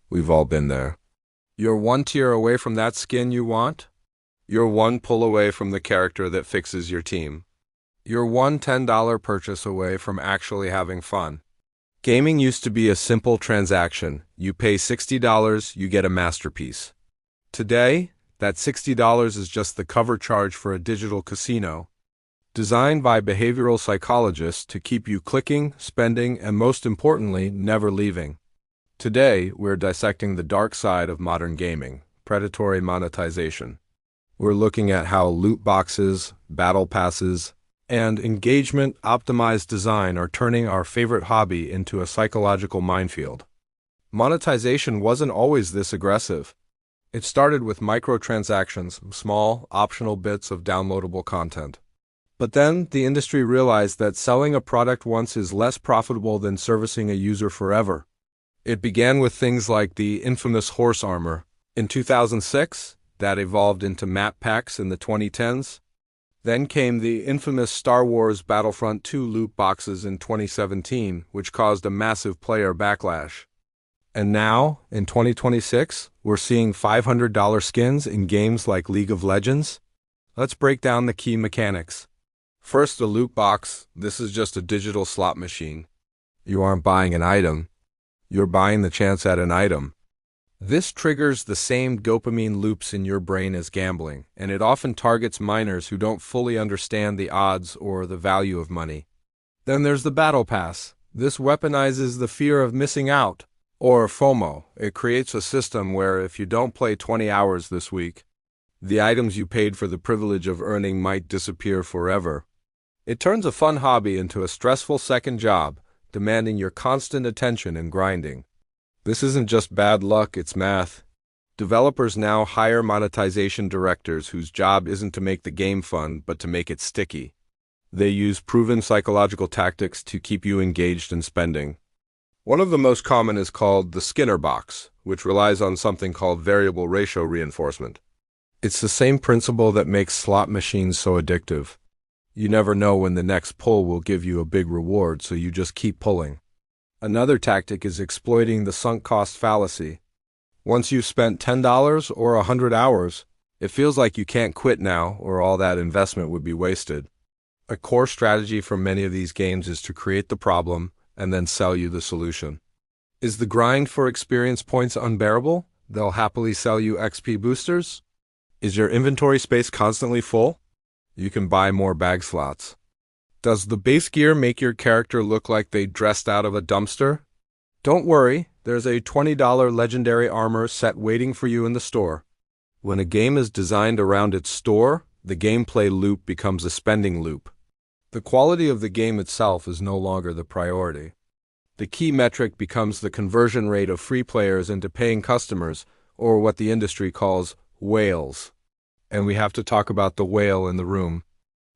We've all been there. You're one tier away from that skin you want. You're one pull away from the character that fixes your team. You're one $10 purchase away from actually having fun. Gaming used to be a simple transaction. You pay $60, you get a masterpiece. Today, that $60 is just the cover charge for a digital casino, designed by behavioral psychologists to keep you clicking, spending, and most importantly, never leaving. Today, we're dissecting the dark side of modern gaming, predatory monetization. We're looking at how loot boxes, battle passes, and engagement-optimized design are turning our favorite hobby into a psychological minefield. Monetization wasn't always this aggressive. It started with microtransactions, small, optional bits of downloadable content. But then the industry realized that selling a product once is less profitable than servicing a user forever. It began with things like the infamous horse armor in 2006, that evolved into map packs in the 2010s. Then came the infamous Star Wars Battlefront 2 loot boxes in 2017, which caused a massive player backlash. And now, in 2026, we're seeing $500 skins in games like League of Legends. Let's break down the key mechanics. First, the loot box. This is just a digital slot machine. You aren't buying an item. You're buying the chance at an item. This triggers the same dopamine loops in your brain as gambling, and it often targets minors who don't fully understand the odds or the value of money. Then there's the battle pass. This weaponizes the fear of missing out, or FOMO. It creates a system where if you don't play 20 hours this week, the items you paid for the privilege of earning might disappear forever. It turns a fun hobby into a stressful second job, demanding your constant attention and grinding. This isn't just bad luck, it's math. Developers now hire monetization directors whose job isn't to make the game fun, but to make it sticky. They use proven psychological tactics to keep you engaged and spending. One of the most common is called the Skinner box, which relies on something called variable ratio reinforcement. It's the same principle that makes slot machines so addictive. You never know when the next pull will give you a big reward, so you just keep pulling. Another tactic is exploiting the sunk cost fallacy. Once you've spent $10 or 100 hours, it feels like you can't quit now or all that investment would be wasted. A core strategy for many of these games is to create the problem and then sell you the solution. Is the grind for experience points unbearable? They'll happily sell you XP boosters. Is your inventory space constantly full? You can buy more bag slots. Does the base gear make your character look like they dressed out of a dumpster? Don't worry, there's a $20 legendary armor set waiting for you in the store. When a game is designed around its store, the gameplay loop becomes a spending loop. The quality of the game itself is no longer the priority. The key metric becomes the conversion rate of free players into paying customers, or what the industry calls whales. And we have to talk about the whale in the room.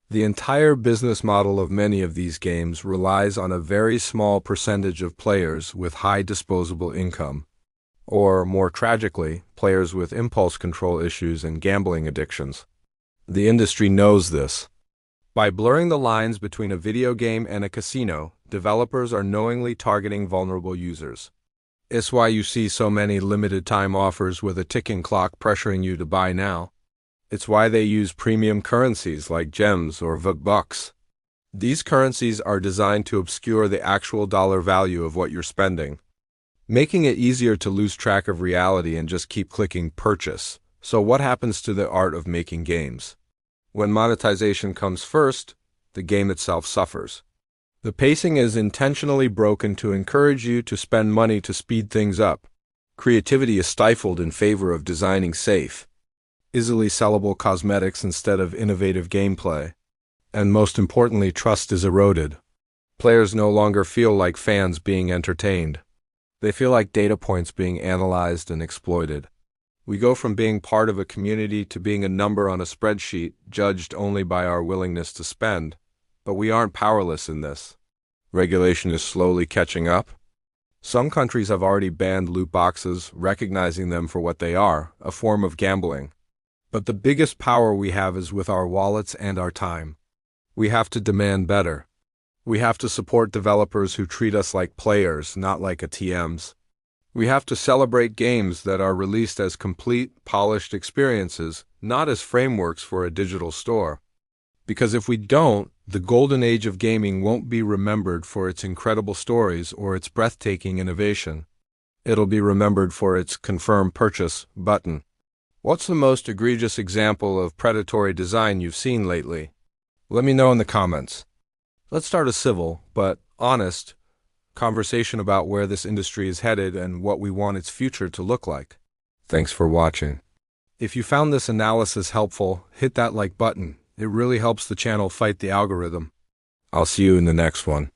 The entire business model of many of these games relies on a very small percentage of players with high disposable income, or, more tragically, players with impulse control issues and gambling addictions. The industry knows this. By blurring the lines between a video game and a casino, developers are knowingly targeting vulnerable users. It's why you see so many limited-time offers with a ticking clock pressuring you to buy now. It's why they use premium currencies like gems or V-Bucks. These currencies are designed to obscure the actual dollar value of what you're spending, making it easier to lose track of reality and just keep clicking purchase. So what happens to the art of making games? When monetization comes first, the game itself suffers. The pacing is intentionally broken to encourage you to spend money to speed things up. Creativity is stifled in favor of designing safe, easily sellable cosmetics instead of innovative gameplay. And most importantly, trust is eroded. Players no longer feel like fans being entertained. They feel like data points being analyzed and exploited. We go from being part of a community to being a number on a spreadsheet, judged only by our willingness to spend. But we aren't powerless in this. Regulation is slowly catching up. Some countries have already banned loot boxes, recognizing them for what they are, a form of gambling. But the biggest power we have is with our wallets and our time. We have to demand better. We have to support developers who treat us like players, not like ATMs. We have to celebrate games that are released as complete, polished experiences, not as frameworks for a digital store. Because if we don't, the golden age of gaming won't be remembered for its incredible stories or its breathtaking innovation. It'll be remembered for its confirm purchase button. What's the most egregious example of predatory design you've seen lately? Let me know in the comments. Let's start a civil, but honest, conversation about where this industry is headed and what we want its future to look like. Thanks for watching. If you found this analysis helpful, hit that like button. It really helps the channel fight the algorithm. I'll see you in the next one.